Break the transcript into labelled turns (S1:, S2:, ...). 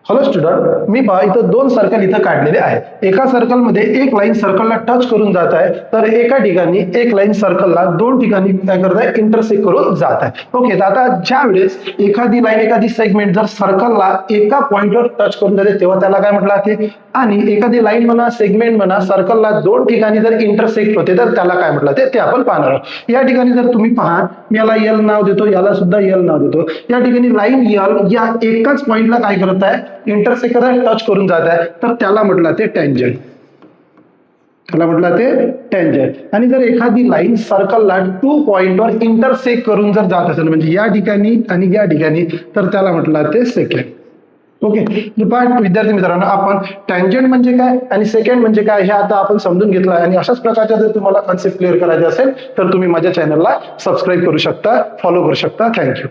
S1: Hello student, मी पहा इथं दोन सर्कल इथं काढलेले आहेत. एका सर्कल मध्ये एक लाईन सर्कलला टच करून जात आहे, तर एका ठिकाणी एक लाईन सर्कलला दोन ठिकाणी काय करत आहे, इंटरसेक्ट करून जात आहे. ओके, तर आता ज्या वेळेस एखादी लाईन एखादी सेगमेंट जर सर्कलला एका पॉइंटवर टच करून जाते तेव्हा त्याला काय म्हटलं जाते, आणि एखादी लाईन म्हणा सेगमेंट म्हणा सर्कलला दोन ठिकाणी जर इंटरसेक्ट होते तर त्याला काय म्हटलं ते आपण पाहणार आहोत. या ठिकाणी जर तुम्ही पहा, मी याला एल नाव देतो, याला सुद्धा एल नाव देतो. या ठिकाणी लाईन एल या एकाच पॉइंटला काय करत आहे, इंटरसेक्ट करत आहे, टच करून जात आहे, तर त्याला म्हटलं ते टँजंट. त्याला म्हटलं ते टँजंट. आणि जर एखादी लाईन सर्कलला 2 पॉइंटवर इंटरसेक्ट करून जर जात असेल, म्हणजे या ठिकाणी आणि या ठिकाणी, तर त्याला म्हटलं ते सेकंड. ओके, विद्यार्थी मित्रांनो, आपण टँजंट म्हणजे काय आणि सेकंड म्हणजे काय हे आता आपण समजून घेतलं. आणि अशाच प्रकारच्या जर तुम्हाला कन्सेप्ट क्लिअर करायचे असेल तर तुम्ही माझ्या चॅनलला सबस्क्राईब करू शकता, फॉलो करू शकता. थँक्यू.